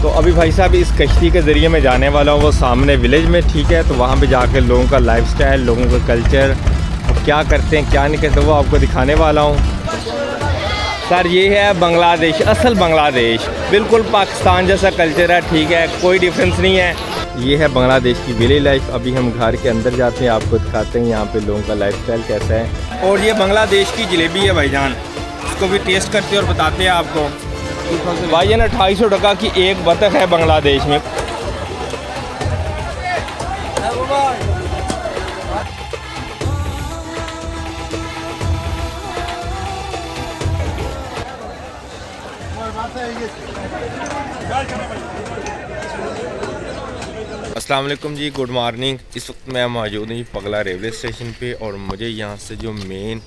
तो अभी भाई साहब इस कश्ती के ज़रिए मैं जाने वाला हूँ वो सामने विलेज में, ठीक है। तो वहाँ पे जाके लोगों का लाइफस्टाइल, लोगों का कल्चर, क्या करते हैं क्या नहीं करते, वो आपको दिखाने वाला हूँ। सर ये है बांग्लादेश, असल बांग्लादेश, बिल्कुल पाकिस्तान जैसा कल्चर है, ठीक है, कोई डिफरेंस नहीं है। ये है बांग्लादेश की विलेज लाइफ। अभी हम घर के अंदर जाते हैं, आपको दिखाते हैं यहाँ पे लोगों का लाइफस्टाइल कैसा है। और ये बांग्लादेश की जलेबी है भाईजान, इसको भी टेस्ट करते हैं और बताते हैं आपको। भाईजान 250 टका की एक बतख है बांग्लादेश में। अस्सलाम वालेकुम जी, गुड मॉर्निंग। इस वक्त मैं मौजूद हूँ पगला रेलवे स्टेशन पे और मुझे यहाँ से जो मेन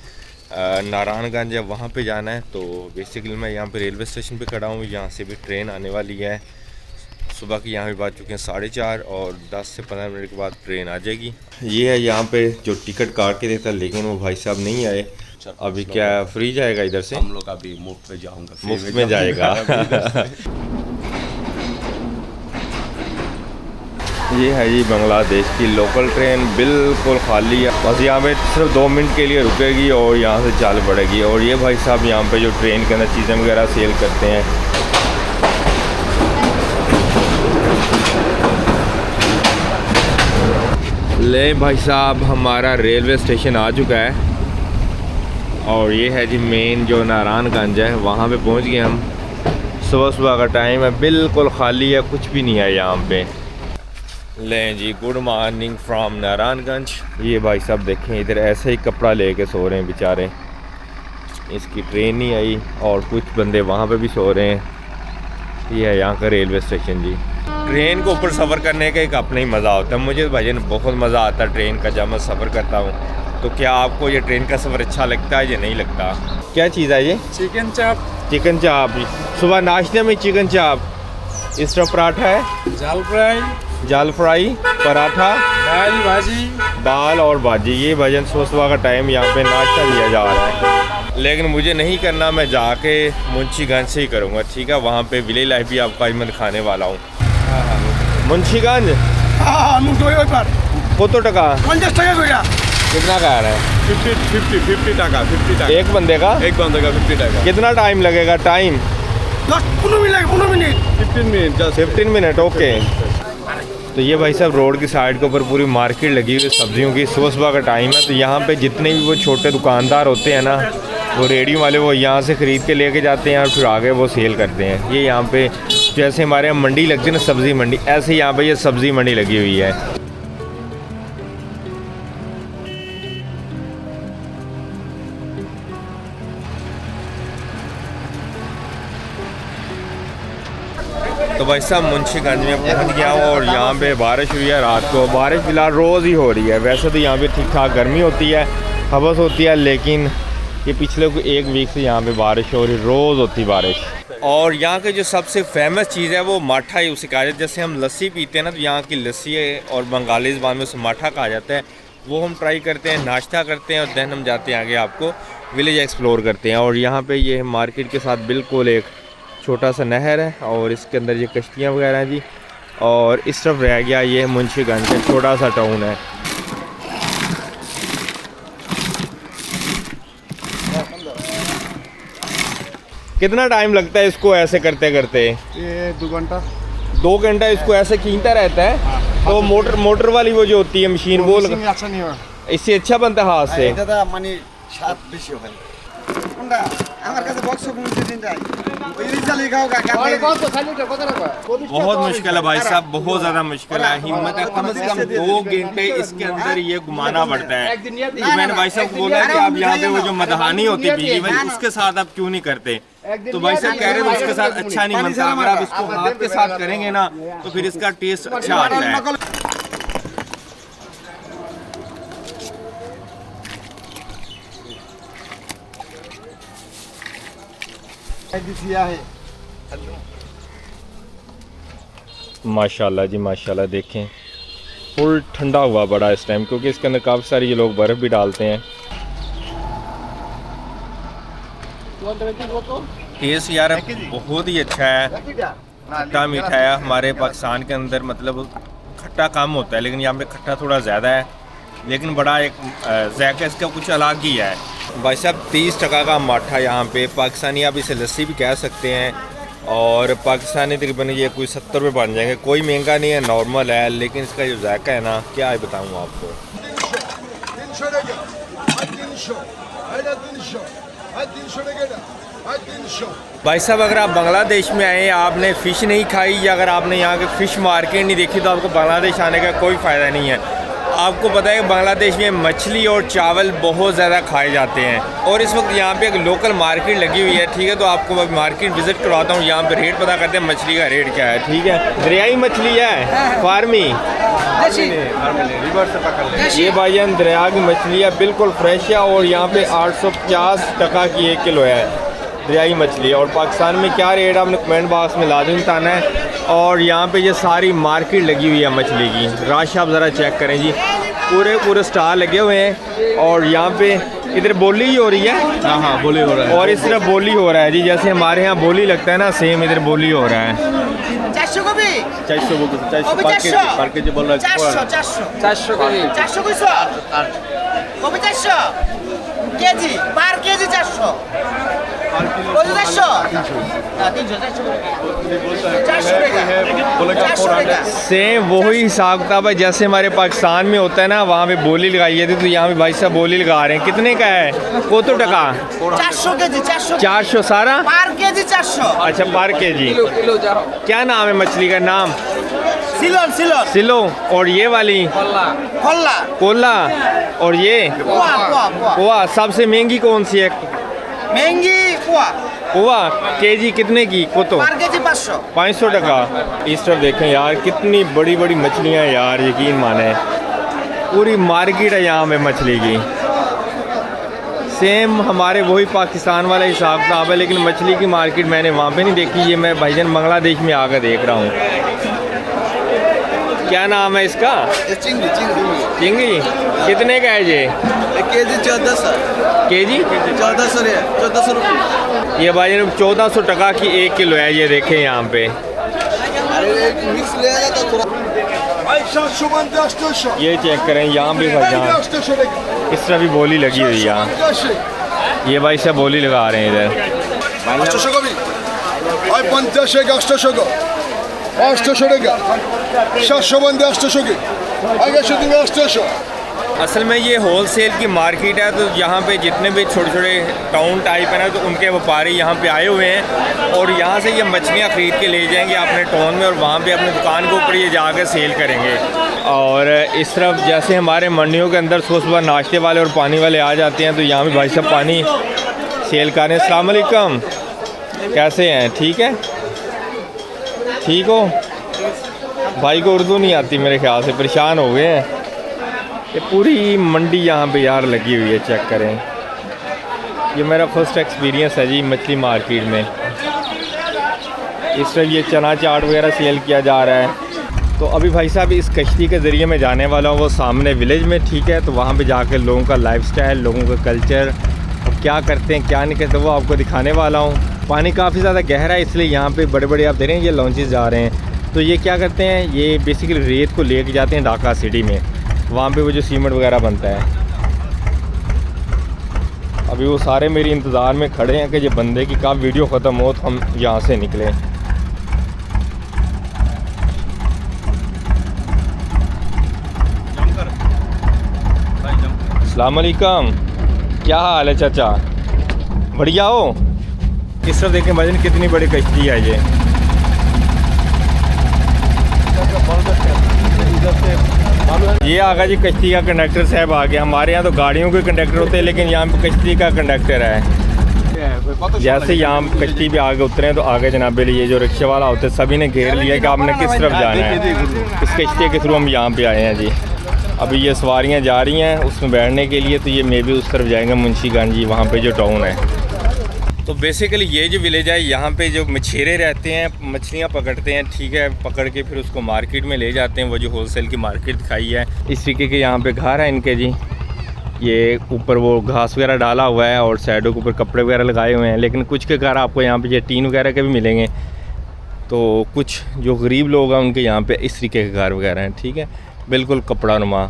नारायणगंज है वहाँ पे जाना है। तो बेसिकली मैं यहाँ पे रेलवे स्टेशन पे खड़ा हूँ, यहाँ से भी ट्रेन आने वाली है। सुबह की यहाँ पे बात चुके हैं 4:30 और 10 से 15 मिनट के बाद ट्रेन आ जाएगी। ये है यहाँ पे जो टिकट काट के देता, लेकिन वो भाई साहब नहीं आए। अभी क्या फ्री जाएगा इधर से? हम लोग अभी मुफ्त में जाऊँगा, मुफ्त में जाएगा। ये है जी बांग्लादेश की लोकल ट्रेन, बिल्कुल खाली है। बस यहाँ पे सिर्फ 2 मिनट के लिए रुकेगी और यहाँ से चाल पड़ेगी। और ये भाई साहब यहाँ पे जो ट्रेन के अंदर चीज़ें वगैरह सेल करते हैं। ले भाई साहब, हमारा रेलवे स्टेशन आ चुका है और ये है जी मेन जो नारायणगंज है, वहाँ पे पहुँच गए हम। सुबह सुबह का टाइम है, बिल्कुल खाली है, कुछ भी नहीं है यहाँ पे। लें जी, गुड मॉर्निंग फ्रॉम नारायणगंज। ये भाई साहब देखें, इधर ऐसे ही कपड़ा लेके सो रहे हैं बेचारे, इसकी ट्रेन नहीं आई और कुछ बंदे वहाँ पे भी सो रहे हैं। ये है यहाँ का रेलवे स्टेशन जी। ट्रेन के ऊपर सफ़र करने का एक अपना ही मज़ा होता है। मुझे भाईजान बहुत मज़ा आता है ट्रेन का जब मैं सफ़र करता हूँ। तो क्या आपको ये ट्रेन का सफ़र अच्छा लगता है या नहीं लगता? क्या चीज़ है ये? चिकन चाप। चिकन चाप, सुबह नाश्ते में चिकन चाप, इस तरफ पराठा है, जाल फ्राई, पराठा, दाल और भाजी। ये भजन सुबह का टाइम यहाँ पे नाश्ता दिया जा रहा है, लेकिन मुझे नहीं करना, मैं जाके मुंशीगंज से ही करूँगा, ठीक है। वहाँ पे विलेज लाइफ भी आपको आज मैं दिखाने वाला हूँ। मुंशीगंज कत टका? 50 টাকা কইরা। कितना का आ रहा है? 50 টাকা। एक बंदे का? 50 টাকা। कितना टाइम लगेगा? टाइम 10-15 मिनट लगे, 15 minute. 15 minute, just 15 minute, okay. तो ये भाई साहब रोड की साइड के ऊपर पूरी मार्केट लगी हुई सब्जियों की। सुबह सुबह का टाइम है, तो यहाँ पे जितने भी वो छोटे दुकानदार होते हैं ना, वो रेडियो वाले, वो यहाँ से ख़रीद के लेके जाते हैं और फिर आगे वो सेल करते हैं। ये यहाँ पे जैसे हमारे यहाँ मंडी लगती है ना, सब्ज़ी मंडी, ऐसे यहाँ पे ये सब्ज़ी मंडी लगी हुई है। तो भाई साहब मुंशीगंज में पहुंच गया हूँ और यहाँ पे बारिश हुई है रात को। बारिश फिलहाल रोज़ ही हो रही है। वैसे तो यहाँ पे ठीक ठाक गर्मी होती है, हवस होती है, लेकिन ये पिछले 1 वीक से यहाँ पे बारिश हो रही, रोज़ होती बारिश। और यहाँ के जो सबसे फेमस चीज़ है वो माठा ही उसे कहा जाता है। जैसे हम लस्सी पीते हैं ना, तो यहाँ की लस्सी है और बंगाली ज़बान में उसे माठा कहा जाता है। वो हम ट्राई करते हैं, नाश्ता करते हैं और दैन हम जाते हैं आगे, आपको विलेज एक्सप्लोर करते हैं। और यहाँ पर ये मार्केट के साथ बिल्कुल एक छोटा सा नहर है और इसके अंदर ये कश्तियाँ वगैरह हैं जी। और इस तरफ रह गया ये मुंशीगंज का छोटा सा टाउन है। कितना टाइम लगता है इसको ऐसे करते करते? ये 2 घंटा। 2 घंटा इसको ऐसे खींचता रहता है। तो मोटर वाली वो जो होती है मशीन, वो अच्छा नहीं हुआ, इससे अच्छा बनता है हाथ से। দাদা মানে স্বাদ বেশি হয়। কোনটা আমার কাছে বক্স কোন দিন যায় ওই রিজালি খাও কাকা। बहुत मुश्किल है भाई साहब, बहुत ज़्यादा मुश्किल है। हिम्मत है, कम से कम 2 घंटे इसके अंदर ये घुमाना पड़ता है। तो मैंने भाई साहब को बोला कि आप यहाँ पे वो जो मदहानी होती है बिजली वाली, उसके साथ आप क्यों नहीं करते? तो भाई साहब कह रहे हैं उसके साथ अच्छा नहीं बनता। अगर आप इसको हाथ के साथ करेंगे ना, तो फिर इसका टेस्ट अच्छा आता है। माशाल्लाह जी माशाल्लाह, देखें फुल ठंडा हुआ बड़ा इस टाइम, क्योंकि इसके अंदर काफ़ी सारे ये लोग बर्फ़ भी डालते हैं। टेस्ट यार बहुत ही अच्छा है। खट्टा मीठा है। हमारे पाकिस्तान के अंदर मतलब खट्टा कम होता है, लेकिन यहाँ पे खट्टा थोड़ा ज़्यादा है, लेकिन बड़ा एक जायका इसका कुछ अलग ही है। भाई साहब 30 टका का माठा यहाँ पे, पाकिस्तानी आप इसे लस्सी भी कह सकते हैं, और पाकिस्तानी तकरीबन ये कोई 70 रुपये बन जाएंगे। कोई महंगा नहीं है, नॉर्मल है, लेकिन इसका जो जायका है ना, क्या है बताऊँ आपको। भाई साहब अगर आप बांग्लादेश में आए, आपने फ़िश नहीं खाई, या अगर आपने यहाँ के फ़िश मार्केट नहीं देखी, तो आपको बांग्लादेश आने का कोई फ़ायदा नहीं है। आपको पता है कि बांग्लादेश में मछली और चावल बहुत ज़्यादा खाए जाते हैं, और इस वक्त यहाँ पे एक लोकल मार्केट लगी हुई है, ठीक है। तो आपको मैं मार्केट विज़िट करवाता हूँ, यहाँ पे रेट पता करते हैं मछली का रेट क्या है, ठीक है। दरियाई मछली है, फार्मी, रिवर से पकड़ ले। ये भाईजान दरिया की मछली है, बिल्कुल फ्रेश है, और यहाँ पे 850 टका की 1 किलो है दरियाई मछली। और पाकिस्तान में क्या रेट, आपने कमेंट बॉक्स में लाजमी बताना है। और यहाँ पे ये सारी मार्केट लगी हुई है मछली की, रश आप ज़रा चेक करें जी, पूरे स्टाल लगे हुए हैं। और यहाँ पे इधर बोली ही हो रही है। हाँ बोली हो रहा है, और इस तरह बोली हो रहा है जी, जैसे हमारे यहाँ बोली लगता है ना, सेम इधर बोली हो रहा है। 400 पर केजी बोल रहा है। 400 কেজি পার কেজি 400 सेम वही हिसाब किताब है जैसे हमारे पाकिस्तान में होता है ना, वहाँ पे बोली लगाई है, तो यहाँ पे भाई साहब बोली लगा रहे हैं। कितने का है, कोतो टका? 400 কেজি 400 सारा পার কেজি 400। अच्छा पर केजी। क्या नाम है मछली का नाम? সিলন সিলন सिलो। और ये वाली খল্লা कोला। और ये পোয়া পোয়া পোয়া पोआ। सबसे महंगी कौन सी है? মেঙ্গি পোয়া पोआ केजी कितने की कोतो? পার কেজি 500। 500 टका। इस तरफ देखें यार, कितनी बड़ी बड़ी मछलियाँ यार, यकीन माने पूरी मार्केट है यहाँ पे मछली की। सेम हमारे वही पाकिस्तान वाला हिसाब किताब है, लेकिन मछली की मार्केट मैंने वहाँ पे नहीं देखी, ये मैं भाईजान बांग्लादेश में आकर देख रहा हूँ। क्या नाम है इसका? चिंगी चिंगी चिंगी। कितने का है ये? केजी 1400 केजी 1400 रुपये। ये भाईजान 1400 टका की 1 किलो है, ये देखें यहाँ पे। अरे मिक्स ले आया तो थोड़ा 800 ये चेक करें यहाँ भी भाईजान, इस तरह भी बोली लगी हुई है यहाँ। ये भाई साहब बोली लगा रहे हैं इधर। 800 কবি ওই 50 800 গো 800 টাকা 700 বন্ধে 800 কি আগে শুধু 800। असल में ये होल सेल की मार्केट है, तो यहाँ पे जितने भी छोटे छोटे टाउन टाइप है ना, तो उनके व्यापारी यहाँ पे आए हुए हैं, और यहाँ से ये मछलियाँ ख़रीद के ले जाएंगे अपने टाउन में, और वहाँ पे अपनी दुकान के ऊपर ये जाकर सेल करेंगे। और इस तरफ जैसे हमारे मंडियों के अंदर सुबह नाश्ते वाले और पानी वाले आ जाते हैं, तो यहाँ भी भाई साहब पानी सेल कर रहे हैं। अस्सलाम वालेकुम, कैसे हैं? ठीक है, ठीक हो? भाई को उर्दू नहीं आती मेरे ख्याल से, परेशान हो गए हैं। ये पूरी मंडी यहाँ पे यार लगी हुई है, चेक करें। ये मेरा फर्स्ट एक्सपीरियंस है जी मछली मार्केट में। इस तरह ये चना चाट वगैरह सेल किया जा रहा है। तो अभी भाई साहब इस कश्ती के ज़रिए मैं जाने वाला हूँ वो सामने विलेज में, ठीक है। तो वहाँ पे जाकर लोगों का लाइफस्टाइल, लोगों का कल्चर, और क्या करते हैं क्या नहीं करते, वो आपको दिखाने वाला हूँ। पानी काफ़ी ज़्यादा गहरा है, इसलिए यहाँ पे बड़े बड़े आप देख रहे हैं ये लॉन्चेस जा रहे हैं। तो ये क्या करते हैं, ये बेसिकली रेत को लेके जाते हैं ढाका सिटी में, वहाँ पे वो जो सीमेंट वगैरह बनता है। अभी वो सारे मेरी इंतज़ार में खड़े हैं कि ये बंदे की कब वीडियो ख़त्म हो तो हम यहाँ से निकलें। अस्सलाम वालेकुम, क्या हाल है चाचा? बढ़िया हो? इस तरफ देखें भाई कितनी बड़ी कश्ती है ये। ये आगा जी कश्ती का कंडक्टर साहब आ गया। हमारे यहाँ तो गाड़ियों के कंडक्टर होते हैं, लेकिन यहाँ पे कश्ती का कंडक्टर है। जैसे यहाँ कश्ती पे आगे उतरे हैं तो आगे जनाब ये जो रिक्शे वाला होता है सभी ने घेर लिया कि आपने किस तरफ जाना है। इस कश्ती के थ्रू हम यहाँ पे आए हैं जी। अभी ये सवारियाँ जा रही हैं उसमें बैठने के लिए, तो ये मे भी उस तरफ जाएंगे मुंशीगंज जी, वहाँ पे जो टाउन है। तो बेसिकली ये जो विलेज है, यहाँ पे जो मछेरे रहते हैं, मछलियाँ पकड़ते हैं, ठीक है। पकड़ के फिर उसको मार्केट में ले जाते हैं, वो जो होलसेल की मार्केट दिखाई है। इस तरीके के यहाँ पे घर है इनके जी। ये ऊपर वो घास वगैरह डाला हुआ है और साइडों के ऊपर कपड़े वगैरह लगाए हुए हैं, लेकिन कुछ के घर आपको यहाँ पे ये टीन वगैरह के भी मिलेंगे। तो तो कुछ जो गरीब लोग हैं उनके यहाँ पे इस तरीके के घर वगैरह हैं, ठीक है, बिल्कुल कपड़ा नुमा।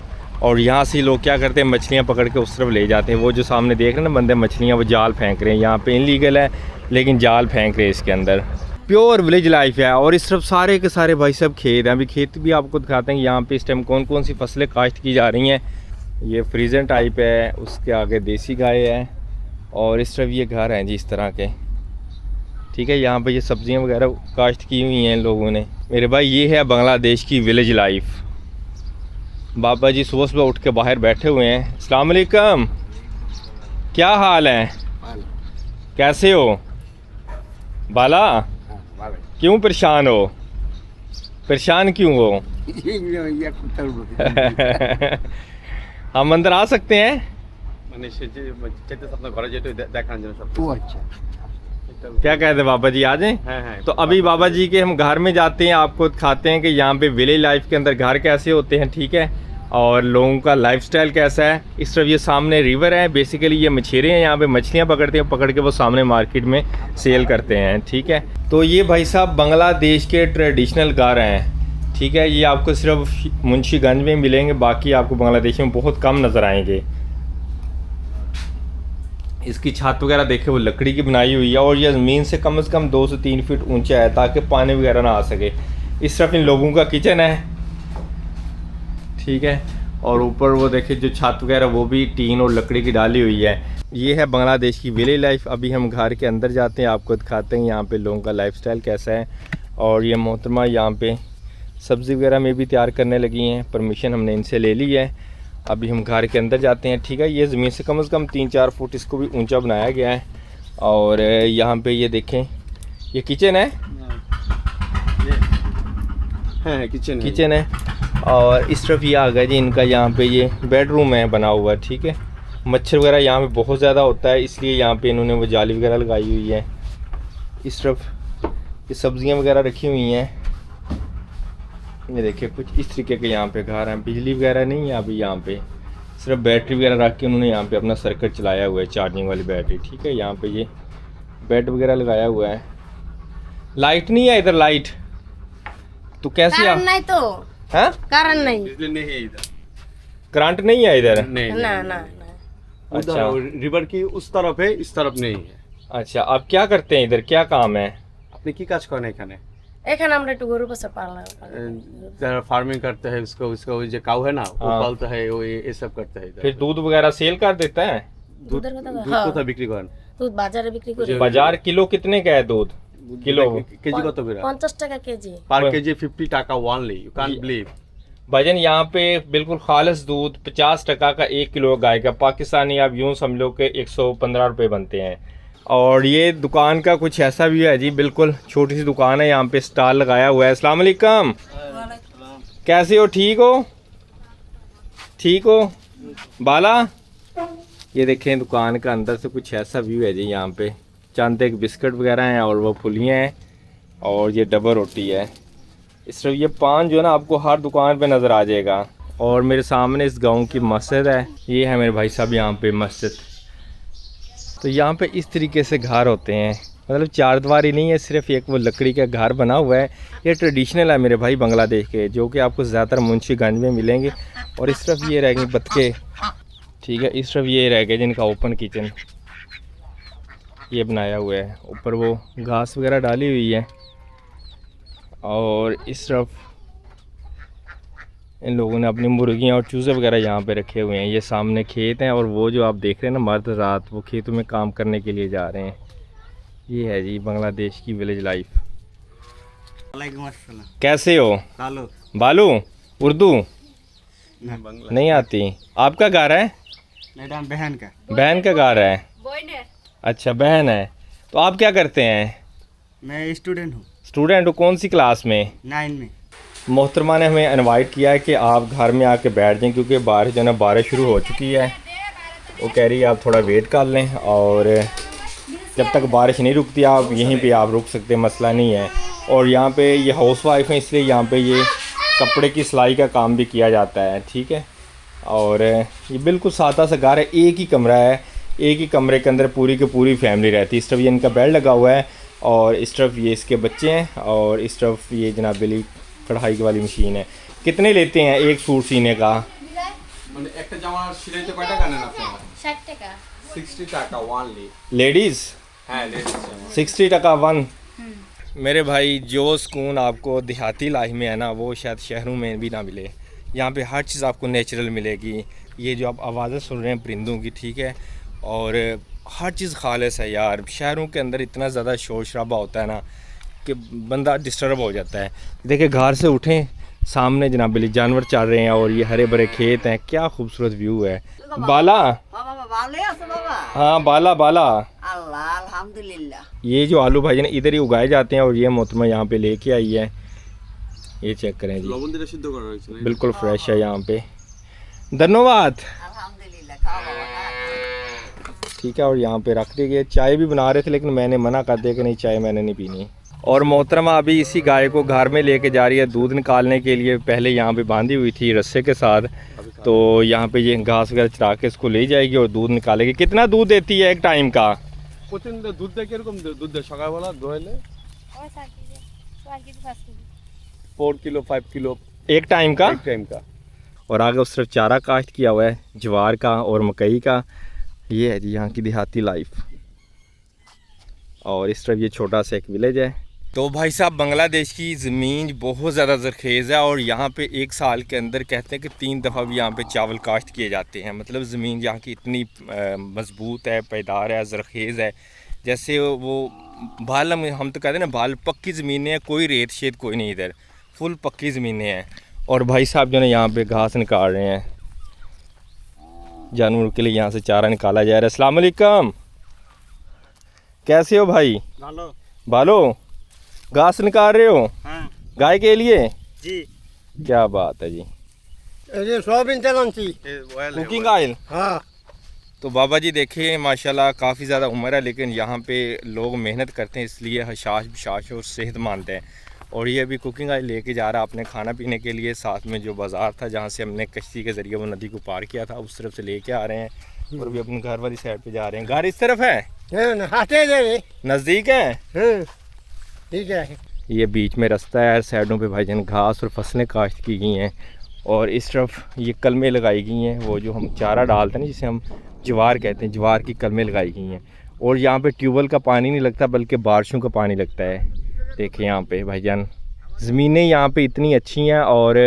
और यहाँ से लोग क्या करते हैं, मछलियाँ पकड़ के उस तरफ ले जाते हैं। वो जो सामने देख रहे हैं ना बंदे मछलियाँ, वो जाल फेंक रहे हैं। यहाँ पे इनलीगल है लेकिन जाल फेंक रहे हैं इसके अंदर। प्योर विलेज लाइफ है। और इस तरफ सारे के सारे भाई सब खेत हैं। अभी खेत भी आपको दिखाते हैं यहाँ पे इस टाइम कौन कौन सी फसलें काश्त की जा रही हैं। ये फ्रीजन टाइप है, उसके आगे देसी गाय है और इस तरफ ये घर हैं जी इस तरह के, ठीक है। यहाँ पे ये सब्जियाँ वगैरह काश्त की हुई हैं लोगों ने। मेरे भाई ये है बांग्लादेश की विलेज लाइफ। बाबा जी सुबह सुबह उठ के बाहर बैठे हुए हैं। अस्सलाम वालेकुम, क्या हाल है, कैसे हो बाला? क्यों परेशान हो? परेशान क्यों हो? हम अंदर आ सकते हैं? क्या कहते हैं बाबा जी, आ जाएं? तो अभी बाबा जी के हम घर में जाते हैं, आपको दिखाते हैं कि यहाँ पे विलेज लाइफ के अंदर घर कैसे होते हैं, ठीक है, और लोगों का लाइफस्टाइल कैसा है। इस तरफ ये सामने रिवर है, बेसिकली ये मछेरे हैं, यहाँ पे मछलियाँ पकड़ते हैं, पकड़ के वो सामने मार्केट में सेल करते हैं, ठीक है। तो ये भाई साहब बांग्लादेश के ट्रेडिशनल घर हैं, ठीक है। ये आपको सिर्फ मुंशीगंज में मिलेंगे, बाकी आपको बांग्लादेश में बहुत कम नज़र आएंगे। इसकी छत वगैरह देखे वो लकड़ी की बनाई हुई है और ये ज़मीन से कम 2 से 3 फीट ऊंचा है ताकि पानी वगैरह ना आ सके। इस तरफ इन लोगों का किचन है, ठीक है, और ऊपर वो देखिए जो छत वगैरह वो भी टीन और लकड़ी की डाली हुई है। ये है बांग्लादेश की विलेज लाइफ। अभी हम घर के अंदर जाते हैं, आपको दिखाते हैं यहाँ पे लोगों का लाइफस्टाइल कैसा है। और ये मोहतरमा यहाँ पे सब्ज़ी वगैरह में भी तैयार करने लगी हैं, परमिशन हमने इनसे ले ली है। अभी हम घर के अंदर जाते हैं, ठीक है। ये ज़मीन से कम 3-4 फुट इसको भी ऊंचा बनाया गया है। और यहाँ पे ये देखें, ये किचन है, किचन है। और इस तरफ ये आ गया जी इनका, यहाँ पे ये बेडरूम है बना हुआ, ठीक है। मच्छर वगैरह यहाँ पे बहुत ज़्यादा होता है, इसलिए यहाँ पे इन्होंने वो जाली वगैरह लगाई हुई है। इस तरफ ये सब्ज़ियाँ वगैरह रखी हुई हैं। ये देखिए कुछ इस तरीके के यहाँ पे घर हैं। बिजली वगैरह नहीं है अभी, यहाँ पे सिर्फ बैटरी वगैरह रख के उन्होंने यहाँ पे अपना सर्किट चलाया हुआ है, चार्जिंग वाली बैटरी, ठीक है। यहाँ पे ये बेड वगैरह लगाया हुआ है। लाइट नहीं है इधर, लाइट तो कैसे आप नहीं तो हाँ कारण नहीं, नहीं है इधर, करंट नहीं है इधर? नहीं ना ना अच्छा, रिवर की उस तरफ है, इस तरफ नहीं है। अच्छा, आप क्या करते हैं इधर, क्या काम है? আপনি কি কাজ করেন এখানে? এখানে আমরা একটু গরু পাশে পালন যারা फार्मिंग करते हैं उसको उसका जो काऊ है ना वो हाँ। पालता है, वो ये सब करता है इधर। फिर दूध वगैरह सेल कर देता है? দুধের কথা दूध হ্যাঁ কোথায় বিক্রি করেন? দুধ বাজারে বিক্রি করে बाजार किलो कितने का है दूध? किलो কেজি কত করে? 50 টাকা কেজি। पर केजी 50 টাকা ओनली, यू कांट बिलीव। भाईजान यहाँ पे बिल्कुल खालिस दूध 50 टका का 1 किलो गाय का, पाकिस्तानी आप यूँ समझो कि 115 रुपये बनते हैं। और ये दुकान का कुछ ऐसा भी है जी, बिल्कुल छोटी सी दुकान है, यहाँ पे स्टॉल लगाया हुआ है। अस्सलाम वालेकुम, कैसे हो, ठीक हो? ठीक हो बाला? ये देखें दुकान का अंदर से कुछ ऐसा व्यू है जी। यहाँ पे चंद एक बिस्किट वगैरह हैं और वो फुलियाँ हैं और ये डबल रोटी है। इस तरफ ये पान जो है ना आपको हर दुकान पे नज़र आ जाएगा। और मेरे सामने इस गांव की मस्जिद है, ये है मेरे भाई साहब यहाँ पे मस्जिद। तो यहाँ पे इस तरीके से घर होते हैं, मतलब चारदीवारी नहीं है, सिर्फ एक वो लकड़ी का घर बना हुआ है। ये ट्रेडिशनल है मेरे भाई बांग्लादेश के, जो कि आपको ज़्यादातर मुंशीगंज में मिलेंगे। और इस तरफ ये रह गई बतखे, ठीक है। इस तरफ ये रह गया जिनका ओपन किचन ये बनाया हुआ है, ऊपर वो घास वगैरह डाली हुई है। और इस तरफ इन लोगों ने अपनी मुर्गियाँ और चूज़े वगैरह यहाँ पे रखे हुए हैं। ये सामने खेत हैं और वो जो आप देख रहे हैं ना मर्द रात वो खेतों में काम करने के लिए जा रहे हैं। ये है जी बांग्लादेश की विलेज लाइफ। वालेकुम अस्सलाम। कैसे हो कालो बालू? उर्दू नहीं आती? आपका घर है? मैडम बहन का बहन का घर है? अच्छा बहन है। तो आप क्या करते हैं? मैं स्टूडेंट हूँ, स्टूडेंट हो? कौन सी क्लास में? 9 में। मोहतरमा ने हमें इनवाइट किया है कि आप घर में आके बैठ जाएं, क्योंकि बारिश जो है ना बारिश शुरू हो चुकी है। वो कह रही है आप थोड़ा वेट कर लें और जब तक बारिश नहीं रुकती आप यहीं पे आप रुक सकते, मसला नहीं है। और यहाँ पे ये हाउस वाइफ है, इसलिए यहाँ पे ये कपड़े की सिलाई का काम भी किया जाता है, ठीक है। और ये बिल्कुल सादा सा घर है, एक ही कमरा है, एक ही कमरे के अंदर पूरी की पूरी फैमिली रहती है। इस तरफ ये इनका बेड लगा हुआ है और इस तरफ ये इसके बच्चे हैं और इस तरफ ये जनाब बिली कढ़ाई वाली मशीन है। कितने लेते हैं एक सूट सीने का? মানে একটা জামা সিলাইতে কয় টাকা নেন আপনারা? 60 টাকা। 60 টাকা ওনলি। लेडीज़? হ্যাঁ লেডিস। 60 टका वन। मेरे भाई जो सुकून आपको देहाती लाइफ में है ना वो शायद शहरों में भी ना मिले। यहाँ पे हर चीज़ आपको नेचुरल मिलेगी। ये जो आप आवाज़ें सुन रहे हैं परिंदों की, ठीक है, और हर चीज़ खालिस है यार। शहरों के अंदर इतना ज़्यादा शोर शराबा होता है ना कि बंदा डिस्टर्ब हो जाता है। देखिए घर से उठें, सामने जनाब बिली जानवर चल रहे हैं और ये हरे भरे खेत हैं। क्या खूबसूरत व्यू है। बाला, हाँ बाला बाला, अल्लाह अल्हम्दुलिल्लाह। ये जो आलू भाई इधर ही उगाए जाते हैं और ये मोहतरमा यहाँ पे लेके आई है। ये चेक करें जी, লবণ দিয়ে সিদ্ধ করা হয়েছে না? बिल्कुल फ्रेश है यहाँ पे। धन्यवाद। अल्हम्दुलिल्लाह खाओ बाबा खा। ठीक है, और यहाँ पे रख दी गई। चाय भी बना रहे थे लेकिन मैंने मना कर दिया कि नहीं चाय मैंने नहीं पीनी। और मोहतरमा अभी इसी गाय को घर में लेके जा रही है दूध निकालने के लिए। पहले यहाँ पे बांधी हुई थी रस्से के साथ, तो यहाँ पे ये घास वगैरह चरा के इसको ले जाएगी और दूध निकालेगी। कितना दूध देती है एक टाइम का? প্রতিদিন দুধ দেয় কিরকম দুধ দেয় সকালবেলা দোয়াইলে? 4 किलो 5 किलो एक टाइम का। এক টাইম का। और आगे उस तरफ चारा काश्त किया हुआ है ज्वार का और मकई का। ये है जी यहाँ की देहाती लाइफ। और इस तरफ ये छोटा सा एक विलेज है। तो भाई साहब बांग्लादेश की ज़मीन बहुत ज़्यादा ज़रखेज़ है और यहाँ पे एक साल के अंदर कहते हैं कि 3 दफ़ा भी यहाँ पे चावल काश्त किए जाते हैं। मतलब ज़मीन यहाँ की इतनी मज़बूत है, पायदार है, ज़रखेज़ है। जैसे वो बाल हम तो कहते हैं ना बाल पक्की ज़मीनें हैं, कोई रेत शेत कोई नहीं, इधर फुल पक्की ज़मीनें हैं। और भाई साहब जो है यहाँ पे घास निकाल रहे हैं जानवरों के लिए। यहाँ से चारा निकाला जा रहा है। अस्सलाम वालेकुम, कैसे हो भाई? ভালো। बालो घास निकाल रहे हो हाँ गाय के लिए? जी। क्या बात है जी। ये सोयाबीन चलांची। Cooking oil. हाँ तो बाबा जी देखिए माशाल्लाह काफ़ी ज़्यादा उम्र है लेकिन यहाँ पे लोग मेहनत करते हैं, इसलिए हशाश बशाश और सेहतमंद है। और ये अभी कुकिंग ऑयल लेके जा रहा है अपने खाना पीने के लिए। साथ में जो बाज़ार था जहाँ से हमने कश्ती के ज़रिए वो नदी को पार किया था उस तरफ से लेके आ रहे हैं और भी अपने घर वाली साइड पे जा रहे हैं। घर इस तरफ है, नज़दीक है, ठीक है। ये बीच में रास्ता है, साइडों पे भाईजान घास और फसलें काश्त की गई हैं। और इस तरफ ये कलमें लगाई गई हैं, वो जो हम चारा डालते हैं ना जिसे हम ज्वार कहते हैं, ज्वार की कलमें लगाई गई हैं। और यहाँ पे ट्यूबवेल का पानी नहीं लगता बल्कि बारिशों का पानी लगता है। देखिए यहाँ पे भाईजान ज़मीनें यहाँ पे इतनी अच्छी हैं और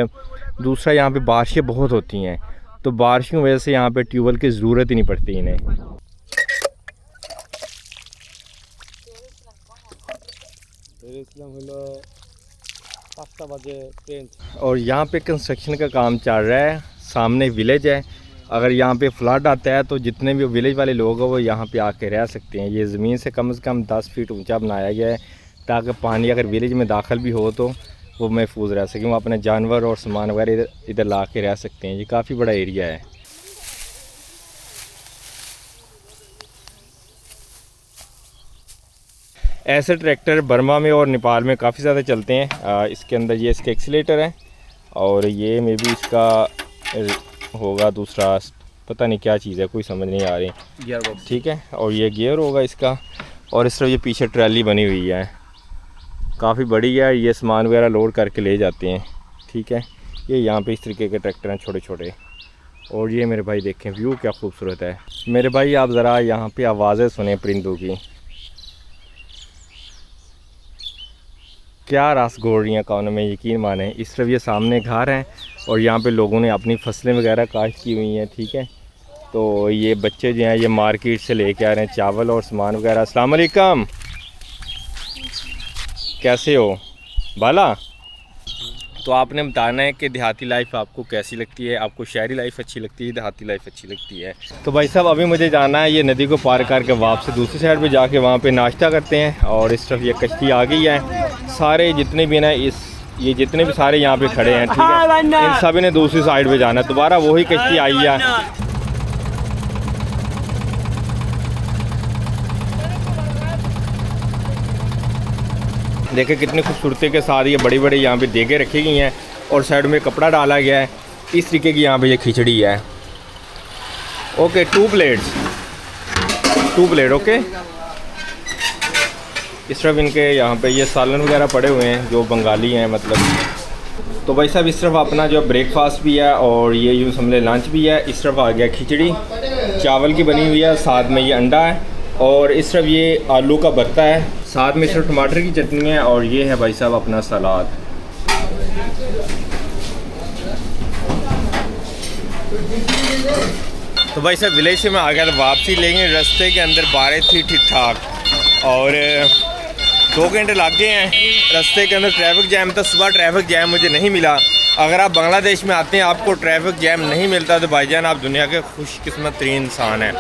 दूसरा यहाँ पे बारिशें बहुत होती हैं, तो बारिशों की वजह से यहाँ पे ट्यूबवेल की ज़रूरत ही नहीं पड़ती इन्हें। और यहाँ पे कंस्ट्रक्शन का काम चल रहा है। सामने विलेज है, अगर यहाँ पे फ्लड आता है तो जितने भी विलेज वाले लोग हैं वो यहाँ पे आके रह सकते हैं। ये ज़मीन से कम 10 फीट ऊंचा बनाया गया है ताकि पानी अगर विलेज में दाखिल भी हो तो वो महफूज रह सकें, वो अपने जानवर और सामान वगैरह इधर ला के रह सकते हैं। ये काफ़ी बड़ा एरिया है। ऐसे ट्रैक्टर बर्मा में और नेपाल में काफ़ी ज़्यादा चलते हैं। इसके अंदर ये इसका एक्सीलेटर है और ये मे भी इसका होगा दूसरा, पता नहीं क्या चीज़ है, कोई समझ नहीं आ रही, गियर बॉक्स। ठीक है। और ये गियर होगा इसका। और इस तरह ये पीछे ट्रैली बनी हुई है, काफ़ी बड़ी है। ये सामान वगैरह लोड करके ले जाते हैं, ठीक है। ये यहाँ पे इस तरीके के ट्रैक्टर हैं छोटे छोटे। और ये मेरे भाई देखें व्यू क्या खूबसूरत है। मेरे भाई आप ज़रा यहाँ पे आवाज़ें सुने परिंदों की, क्या रास गोड़ रही हैं कानों में, यकीन माने। इस तरफ ये सामने घर हैं और यहाँ पे लोगों ने अपनी फसलें वगैरह काश्त की हुई हैं, ठीक है। तो ये बच्चे जो हैं ये मार्केट से लेके आ रहे हैं चावल और सामान वगैरह। अस्सलाम वालेकुम, कैसे हो बाला? तो आपने बताना है कि देहाती लाइफ आपको कैसी लगती है, आपको शहरी लाइफ अच्छी लगती है, देहाती लाइफ अच्छी लगती है। तो भाई साहब अभी मुझे जाना है ये नदी को पार करके वापस दूसरी साइड पे जाके वहाँ पे नाश्ता करते हैं। और इस तरफ ये कश्ती आ गई है। सारे जितने भी ना ये जितने भी सारे यहाँ पे खड़े हैं, ठीक है, इन सभी ने दूसरी साइड पे जाना है। दोबारा वही कश्ती आई है। देखें कितनी खूबसूरती के साथ ये बड़ी बड़ी यहाँ पे देगे रखी गई हैं और साइड में कपड़ा डाला गया है। इस तरीके की यहाँ पे ये खिचड़ी है। Okay 2 plate okay. इस तरफ इनके यहाँ पे ये सालन वगैरह पड़े हुए हैं जो बंगाली हैं मतलब। तो भाई साहब इस तरफ अपना जो ब्रेकफास्ट भी है और ये यूँ समझे लंच भी है। इस तरफ आ गया खिचड़ी चावल की बनी हुई है, साथ में ये अंडा है और इस तरफ ये आलू का भरता है, साथ में सिर्फ टमाटर की चटनी है और ये है भाई साहब अपना सलाद। तो भाई साहब विलेज से मैं आ गया था वापसी, लेकिन रास्ते के अंदर बारिश थी ठीक ठाक और 2 घंटे लग गए हैं। रास्ते के अंदर ट्रैफिक जैम था, सुबह ट्रैफिक जैम मुझे नहीं मिला। अगर आप बांग्लादेश में आते हैं आपको ट्रैफिक जैम नहीं मिलता तो भाईजान आप दुनिया के खुशकिस्मत तरीन इंसान हैं।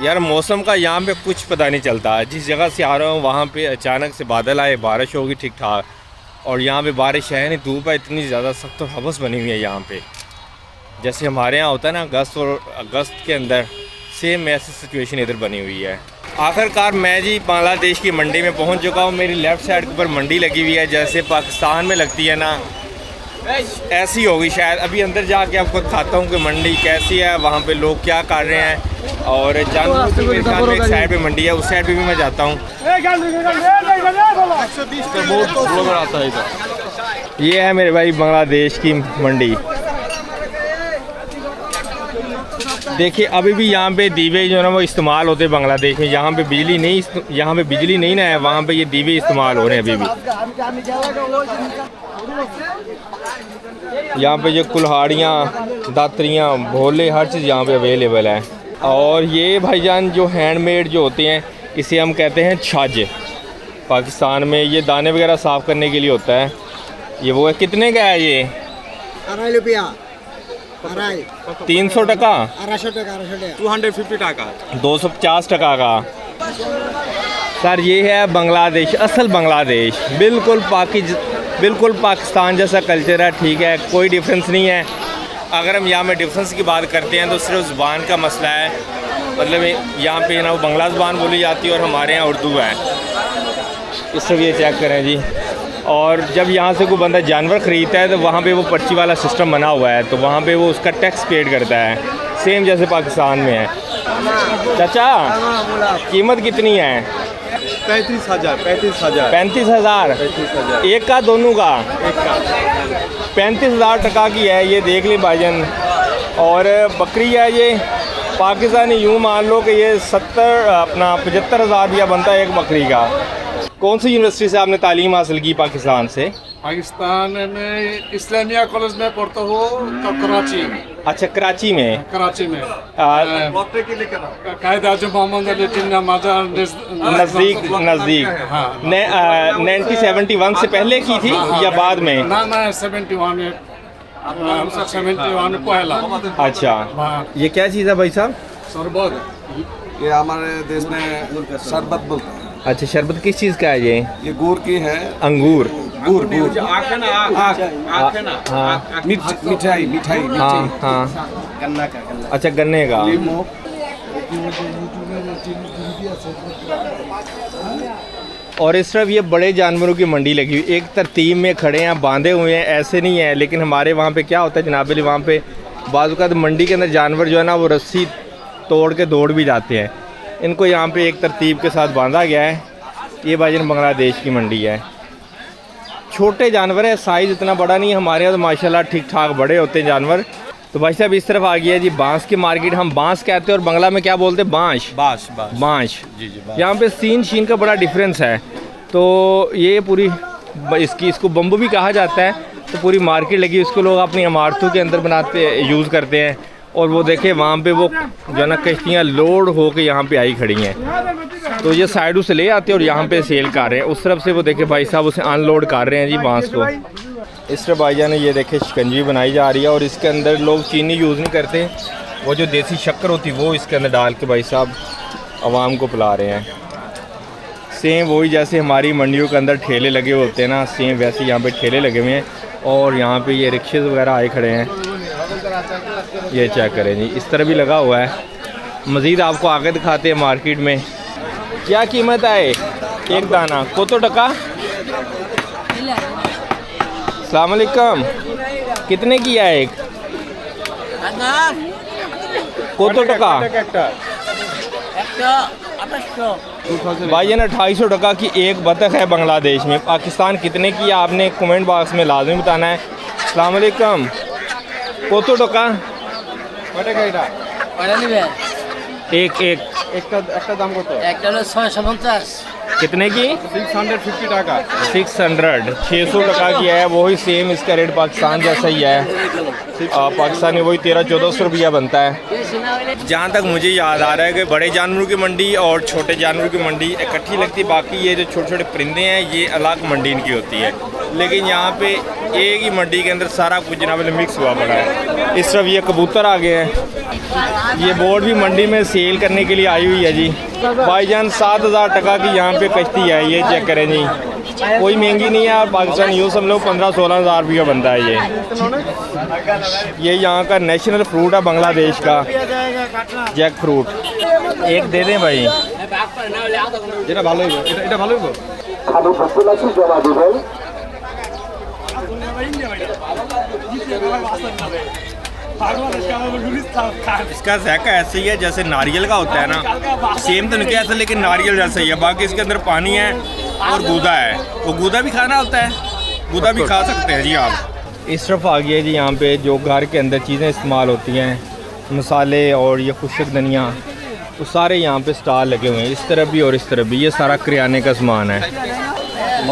यार मौसम का यहाँ पे कुछ पता नहीं चलता, जिस जगह से आ रहा हूँ वहाँ पे अचानक से बादल आए, बारिश होगी ठीक ठाक और यहाँ पे बारिश है नहीं, धूप है इतनी ज़्यादा सख्त और हवस बनी हुई है यहाँ पे। जैसे हमारे यहाँ होता है ना अगस्त के अंदर, सेम ऐसी सिचुएशन इधर बनी हुई है। आखिरकार मैं जी बांग्लादेश की मंडी में पहुँच चुका हूँ। मेरी लेफ़्ट साइड के ऊपर मंडी लगी हुई है, जैसे पाकिस्तान में लगती है ना ऐसी होगी शायद। अभी अंदर जाके आपको दिखाता हूँ कि मंडी कैसी है, वहाँ पे लोग क्या कर रहे हैं और जानवर मेरे ख्याल में एक साइड पे मंडी है, उस साइड पे भी मैं जाता हूँ। ये है मेरे भाई बांग्लादेश की मंडी। देखिए अभी भी यहाँ पे दीवे जो है ना वो इस्तेमाल होते हैं बांग्लादेश में। यहाँ पे बिजली नहीं ना है, वहाँ पे ये दीवे इस्तेमाल हो रहे हैं अभी भी। यहाँ पे जो कुल्हाड़ियाँ, दातरियाँ, भोले, हर चीज़ यहाँ पे अवेलेबल है। और ये भाईजान जो हैंडमेड जो होते हैं इसे हम कहते हैं छाज। पाकिस्तान में ये दाने वगैरह साफ़ करने के लिए होता है। ये वो है, कितने का है ये? 250 रुपया। 300 टका, 250 টাকা, 250 टका का। सर ये है बांग्लादेश, असल बांग्लादेश, बिल्कुल पाकिस्तान जैसा कल्चर है, ठीक है, कोई डिफरेंस नहीं है। अगर हम यहाँ में डिफरेंस की बात करते हैं तो सिर्फ ज़ुबान का मसला है, मतलब यहाँ पे ना वो बांग्ला ज़ुबान बोली जाती है और हमारे यहाँ उर्दू है। इस सब ये चेक करें जी। और जब यहाँ से कोई बंदा जानवर ख़रीदता है तो वहाँ पे वो पर्ची वाला सिस्टम बना हुआ है, तो वहाँ पे वो उसका टैक्स पेड करता है, सेम जैसे पाकिस्तान में है। चाचा कीमत कितनी है? 35,000 35,000 एक का, दोनों का? 35,000 टका की है ये, देख ली भाईजान। और बकरी है ये पाकिस्तानी, यूँ मान लो कि ये 75,000 रुपया बनता है एक बकरी का। कौन सी यूनिवर्सिटी से आपने तालीम हासिल की पाकिस्तान से? पाकिस्तान में इस्लामिया कॉलेज में पढ़ता हूँ, तो कराची। अच्छा कराची में? कराची में कायद आजम मोहम्मद अली जिन्ना मजार नज़दीक। 1971 से पहले की थी या बाद में? ना 71 पहला। अच्छा ये क्या चीज़ है भाई साहब? शरबत, ये हमारे देश में शरबत बोलते हैं। अच्छा शरबत किस चीज़ का है ये गुड़ की है। अंगूर? गुड़ मिठाई। हाँ गन्ना का। अच्छा गन्ने का। और इस तरफ ये बड़े जानवरों की मंडी लगी हुई, एक तरतीब में खड़े हैं, बांधे हुए हैं, ऐसे नहीं है। लेकिन हमारे वहाँ पे क्या होता है जनाब, वहाँ पे बाज़ मंडी के अंदर जानवर जो है ना वो रस्सी तोड़ के दौड़ भी जाते हैं। इनको यहाँ पे एक तरतीब के साथ बांधा गया है। ये भाईजान बांग्लादेश की मंडी है। छोटे जानवर है, साइज़ इतना बड़ा नहीं है, हमारे यहाँ तो माशाल्लाह ठीक ठाक बड़े होते हैं जानवर। तो भाई साहब इस तरफ आ गया जी बांस की मार्केट। हम बांस कहते हैं और बांग्ला में क्या बोलते हैं? बांस। जी। यहाँ पे सीन शीन का बड़ा डिफरेंस है। तो ये पूरी इसको बम्बू भी कहा जाता है। तो पूरी मार्केट लगी, इसको लोग अपनी इमारतों के अंदर बनाते यूज़ करते हैं। और वो देखे वहाँ पे वो जो ना कश्तियाँ लोड हो के यहाँ पे आई खड़ी हैं, तो ये साइडों से ले आते हैं और यहाँ पे सेल कर रहे हैं। उस तरफ से वो देखे भाई साहब उसे अनलोड कर रहे हैं जी बांस को। इस तरफ भाईजान ने ये देखे शिकंजी बनाई जा रही है और इसके अंदर लोग चीनी यूज़ नहीं करते, वो जो देसी शक्कर होती वो इसके अंदर डाल के भाई साहब आवाम को पिला रहे हैं। सेम वही जैसे हमारी मंडियों के अंदर ठेले लगे होते हैं ना, सेम वैसे यहाँ पे ठेले लगे हुए हैं। और यहाँ पे ये रिक्शे वगैरह आए खड़े हैं, ये चेक करें जी। इस तरह भी लगा हुआ है। मज़ीद आपको आगे दिखाते हैं मार्केट में क्या कीमत है एक दाना को। तो टका। अस्सलाम वालेकुम। कितने की है एक? কত টাকা? भाईजान 2800 टका की एक बतख है बांग्लादेश में। पाकिस्तान कितने की है आपने कमेंट बॉक्स में लाजमी बताना है। अस्सलाम वालेकुम। কত টাকা? एक एक একটা দাম কত? একটা হলো 650 कितने की? 650 টাকা। 600 टका की है। वही सेम इसका रेट पाकिस्तान जैसा ही है। पाकिस्तानी वही 1300-1400 रुपया बनता है। जहाँ तक मुझे याद आ रहा है कि बड़े जानवरों की मंडी और छोटे जानवरों की मंडी इकट्ठी लगती है। बाकी ये जो छोटे छोटे परिंदे हैं ये अलग मंडी इनकी होती है। लेकिन यहाँ पे एक ही मंडी के अंदर सारा कुछ जनाब मिक्स हुआ पड़ा है। इस तरफ ये कबूतर आ गए हैं। ये बोर्ड भी मंडी में सेल करने के लिए आई हुई है जी। भाईजान 7000 टका की यहाँ पे कश्ती है। ये चेक करें जी, कोई महंगी नहीं है। पाकिस्तान यूँ सब लोग 15-16 हज़ार रुपये बनता है ये यहाँ का नेशनल फ्रूट है बांग्लादेश का, जैक फ्रूट। एक दे दें भाई। যেটা ভালো হইব, এটা ভালো হইব। इसका ज़ायका ऐसे ही है जैसे नारियल का होता है ना, सेम तो नहीं ऐसा लेकिन नारियल जैसा ही है। बाकी इसके अंदर पानी है और गूदा है। वो गूदा भी खाना होता है, गूदा भी खा सकते हैं जी आप। इस तरफ आ गया जी यहाँ पे जो घर के अंदर चीज़ें इस्तेमाल होती हैं, मसाले और ये खुशक धनिया, तो सारे यहाँ पे स्टॉल लगे हुए हैं। इस तरफ भी और इस तरफ भी, ये सारा किराने का सामान है।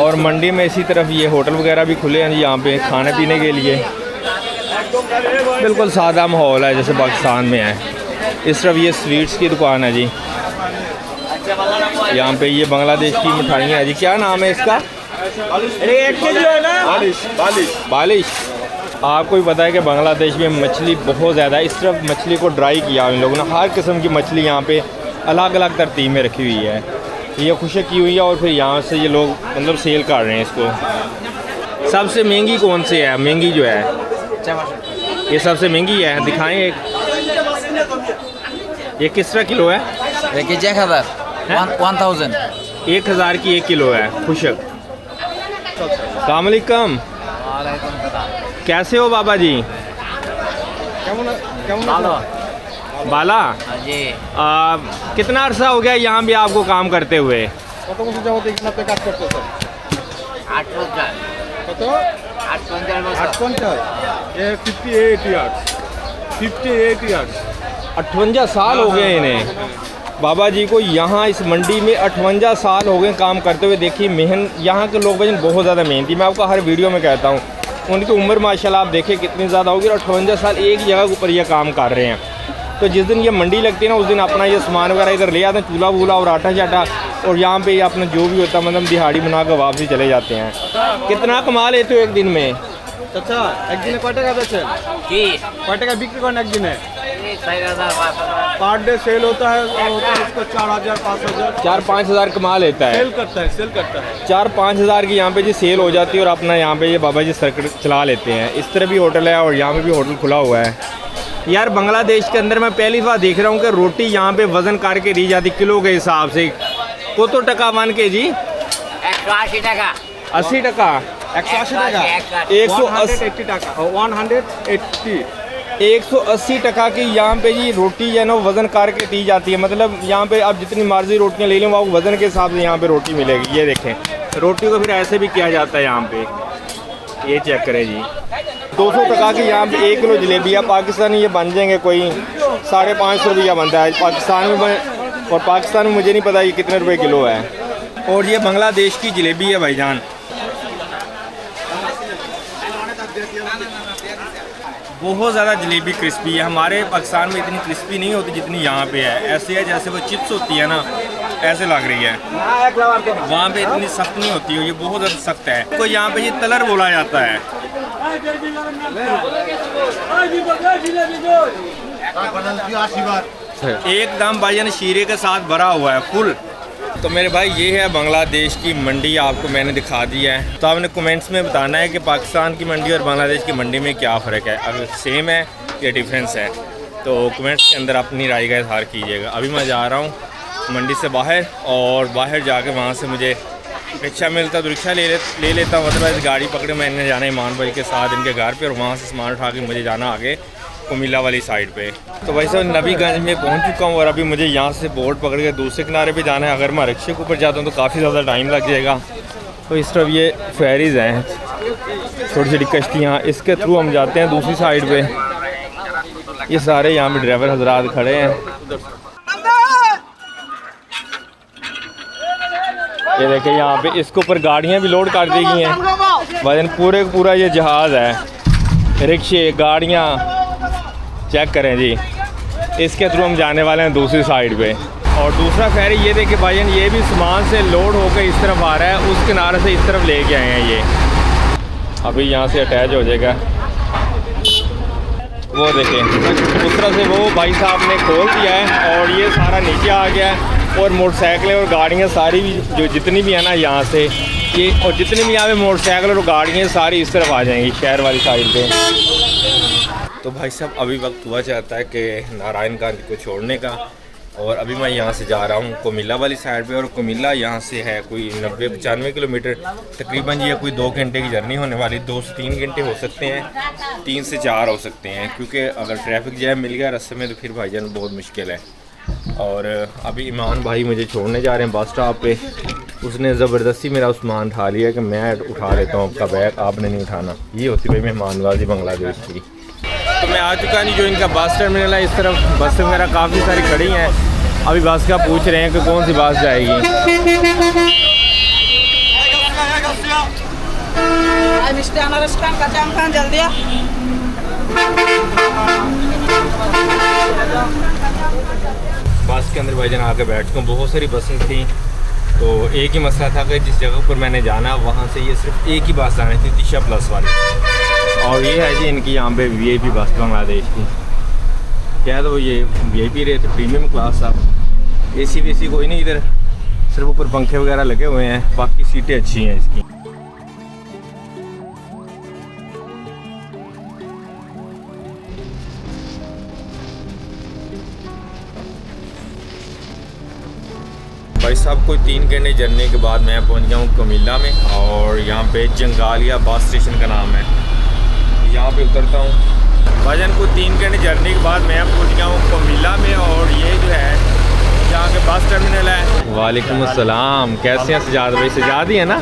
और मंडी में इसी तरफ ये होटल वगैरह भी खुले हैं जी यहाँ पे खाने पीने के लिए। बिल्कुल सादा माहौल है जैसे पाकिस्तान में है। इस तरफ ये स्वीट्स की दुकान है जी। यहाँ पे ये बांग्लादेश की मिठाइयाँ है जी। क्या नाम है इसका? बालिश। आपको भी पता है कि बांग्लादेश में मछली बहुत ज़्यादा है। इस तरफ मछली को ड्राई किया इन लोगों ने। हर किस्म की मछली यहाँ पे अलग अलग तरतीब में रखी हुई है। ये खुशक की हुई है और फिर यहाँ से ये लोग मतलब सेल कर रहे हैं इसको। सबसे महंगी कौन सी है? महंगी जो है ये सबसे महंगी है। दिखाएं एक। ये किस तरह किलो है? 1000 की 1 किलो है खुशक। अस्सलाम वालेकुम। कैसे हो बाबा जी? बाला जी। कितना अरसा हो गया यहाँ भी आपको काम करते हुए? কত বছর যাবত এখানে আপনি কাজ করতেছেন? 58 কত? 58 ये 58 ইয়ার্স। 58 ইয়ার্স। 58 साल हो गए इन्हें। बाबा जी को यहाँ इस मंडी में 58 साल हो गए काम करते हुए। देखिए यहाँ के लोग भाई बहुत ज़्यादा मेहनती। मैं आपको हर वीडियो में कहता हूँ उनकी उम्र माशाल्लाह आप देखें कितनी ज़्यादा होगी और 58 साल एक जगह के ऊपर ये काम कर रहे हैं। तो जिस दिन ये मंडी लगती है ना उस दिन अपना ये सामान वगैरह इधर ले आते हैं, चूल्हा वूल्हा और आटा चाटा, और यहाँ पे ये अपना जो भी होता है मतलब दिहाड़ी बना कर वापसी चले जाते हैं। कितना कमा लेते हो एक दिन में? আচ্ছা একদিনে কয় টাকা বেচেন? কি কয় টাকা বিক্রি করেন একদিনে? 4000 5000 पर डे सेल होता है इसको 4000 5000 4-5 हज़ार कमा लेता है। सेल करता है 4-5 हज़ार की यहाँ पे जी सेल हो जाती है और अपना यहाँ पे ये बाबा जी सर्किट चला लेते हैं। इस तरह भी होटल है और यहाँ पे भी होटल खुला हुआ है। यार बांग्लादेश के अंदर मैं पहली बार देख रहा हूँ कि रोटी यहाँ पे वज़न करके दी जाती किलो के हिसाब से। কত টাকা 1 কেজি? 180 টাকা। 80 টাকা? 180 টাকা 180 টাকা 180 180 टका की यहाँ पे जी रोटी जो है ना वज़न करके दी जाती है। मतलब यहाँ पे आप जितनी मर्जी रोटियाँ ले लें वो वज़न के हिसाब से यहाँ पे रोटी मिलेगी। ये देखें रोटी को फिर ऐसे भी किया जाता है यहाँ पे। ये चेक करें जी 200 टका की यहाँ पे 1 किलो जलेबी है। पाकिस्तानी ये बन जाएंगे कोई 550 रुपया बनता है पाकिस्तान में और पाकिस्तान में मुझे नहीं पता ये कितने रुपए किलो है। और ये बांग्लादेश की जलेबी है भाईजान। बहुत ज़्यादा जलेबी क्रिस्पी है। हमारे पाकिस्तान में इतनी क्रिस्पी नहीं होती जितनी यहाँ पे है। ऐसे है जैसे वो चिप्स होती है ना ऐसे लग रही है। वहाँ पे इतनी सख्त नहीं होती है, ये बहुत ज़्यादा सख्त है। तो यहाँ पे ये तलर बोला जाता है। एकदम भाईजान शीरे के साथ भरा हुआ है फुल। तो मेरे भाई ये है बांग्लादेश की मंडी, आपको मैंने दिखा दिया है। तो आपने कमेंट्स में बताना है कि पाकिस्तान की मंडी और बांग्लादेश की मंडी में क्या फ़र्क है, अगर सेम है या डिफरेंस है। तो कमेंट्स के अंदर अपनी राय का इजहार कीजिएगा। अभी मैं जा रहा हूँ मंडी से बाहर और बाहर जाके वहाँ से मुझे रिक्शा मिलता तो रिक्शा ले लेता हूँ, अदरवाइज़ गाड़ी पकड़े मैंने जाना है ईमान भाई के साथ इनके घर पे और वहाँ से सामान उठा के मुझे जाना आगे कुमिल्ला वाली साइड पे। तो वैसे मैं नबीगंज में पहुँच चुका हूँ और अभी मुझे यहाँ से बोट पकड़ के दूसरे किनारे पे जाना है। अगर मैं रिक्शे के ऊपर जाता हूँ तो काफ़ी ज़्यादा टाइम लग जाएगा। तो इस तरफ ये फेरीज़ हैं, छोटी छोटी कश्तियाँ, इसके थ्रू हम जाते हैं दूसरी साइड पे। ये सारे यहाँ पे ड्राइवर हजरात खड़े हैं। ये देखें यहाँ पे इसके ऊपर गाड़ियाँ भी लोड कर दी गई हैं। वजन पूरे का पूरा ये जहाज़ है, रिक्शे गाड़ियाँ चेक करें जी। इसके थ्रू हम जाने वाले हैं दूसरी साइड पे। और दूसरा फेरी ये देखिए भाईजान, ये भी सामान से लोड होकर इस तरफ आ रहा है, उस किनारे से इस तरफ लेके आए हैं। ये अभी यहाँ से अटैच हो जाएगा। वो देखें उस तरह से वो भाई साहब ने खोल दिया है और ये सारा नीचे आ गया है। और मोटरसाइकिलें और गाड़ियाँ सारी भी जो जितनी भी है ना यहाँ से ये, और जितनी भी यहाँ पे मोटरसाइकिल और गाड़ियाँ सारी इस तरफ आ जाएंगी शहर वाली साइड पे। तो भाई साहब अभी वक्त हुआ चाहता है कि नारायणगंज को छोड़ने का, और अभी मैं यहाँ से जा रहा हूँ कुमिल्ला वाली साइड पे। और कुमिल्ला यहाँ से है कोई 90-95 किलोमीटर तकरीबन। ये कोई 2 घंटे की जर्नी होने वाली, 2 से 3 घंटे हो सकते हैं, 3 से 4 हो सकते हैं, क्योंकि अगर ट्रैफिक जैम मिल गया रास्ते में तो फिर भाईजान बहुत मुश्किल है। और अभी ईमान भाई मुझे छोड़ने जा रहे हैं बस स्टॉप पे। उसने ज़बरदस्ती मेरा सामान उठा लिया कि मैं उठा लेता हूँ आपका बैग, आपने नहीं उठाना। ये होती भाई मेहमानवाजी बांग्लादेश की। तो मैं आ चुका नहीं, जो इनका बस टर्मिनल है इस तरफ बस वगैरह काफ़ी सारी खड़ी हैं। अभी बस का पूछ रहे हैं कि कौन सी बस जाएगी। बस के अंदर भाईजान आके बैठ चुका हूँ। बहुत सारी बसें थी, तो एक ही मसला था कि जिस जगह पर मैंने जाना वहाँ से ये सिर्फ एक ही बस आनी थी, दिशा प्लस वाली। और ये है जी इनकी यहाँ पे VIP बस बांग्लादेश की। क्या तो ये VIP रहे थे, प्रीमियम क्लास साहब। AC वेसी कोई नहीं इधर, सिर्फ ऊपर पंखे वगैरह लगे हुए हैं, बाकी सीटें अच्छी हैं इसकी। भाई साहब कोई 3 घंटे जर्नी के बाद मैं पहुंच गया हूँ कुमिल्ला में। और यहाँ पे जंगालिया बस स्टेशन का नाम है, यहाँ पे उतरता हूँ। भाईजान को 3 घंटे जर्नी के बाद मैं पहुंच गया हूँ कुमिल्ला में। और ये जो है यहाँ के बस टर्मिनल है। वालेकुम अस्सलाम, कैसे हैं सजाद भाई? सजाद ही है ना?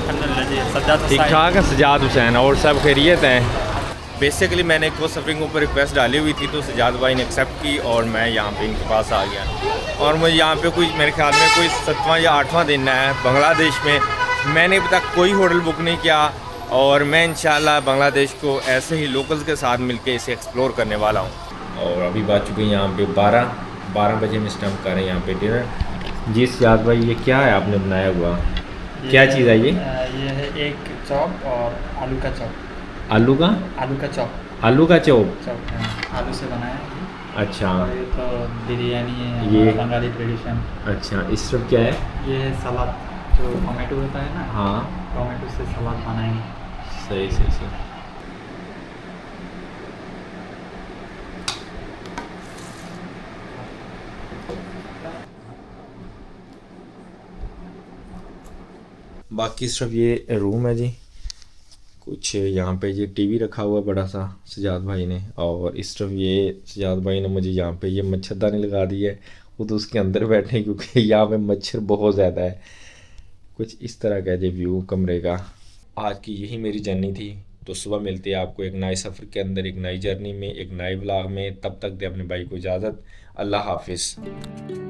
ठीक ठाक है सजाद हुसैन, और सब खैरियत हैं? बेसिकली मैंने एक वो सफरिंग के ऊपर रिक्वेस्ट डाली हुई थी, तो सजाद भाई ने एक्सेप्ट की और मैं यहाँ पे इनके पास आ गया। और मुझे यहाँ पे कोई मेरे ख्याल में कोई 7वां या 8वां दिन है बांग्लादेश में। मैंने अभी तक कोई होटल बुक नहीं किया और मैं इंशाल्लाह बांग्लादेश को ऐसे ही लोकल्स के साथ मिलके इसे एक्सप्लोर करने वाला हूँ। और अभी बात चुकी है यहाँ पे 12 बजे में स्टम्प कर रहे हैं यहाँ पे डिनर। जी सजाद भाई ये क्या है आपने बनाया हुआ, क्या चीज़ है ये? ये है एक चॉप और आलू का चॉप। आलू का चॉप, आलू का चॉप आलू से बनाया है। अच्छा, और ये तो बिरयानी है, ये बंगाली ट्रेडिशन। अच्छा, इस तरफ क्या है? ये है सलाद, जो टोमेटो होता है ना, हाँ टोमेटो से सलाद बनाएंगे। सही। बाकी सिर्फ ये रूम है जी। कुछ यहाँ पे ये टीवी रखा हुआ बड़ा सा सजाद भाई ने, और इस तरफ ये सजाद भाई ने मुझे यहाँ पे ये मच्छरदानी लगा दी है, वो तो उसके अंदर बैठे क्योंकि यहाँ पे मच्छर बहुत ज़्यादा है। कुछ इस तरह का ये व्यू कमरे का। आज की यही मेरी जर्नी थी। तो सुबह मिलते हैं आपको एक नए सफ़र के अंदर, एक नई जर्नी में, एक नए व्लॉग में। तब तक दे अपने भाई को इजाज़त। अल्लाह हाफिज़।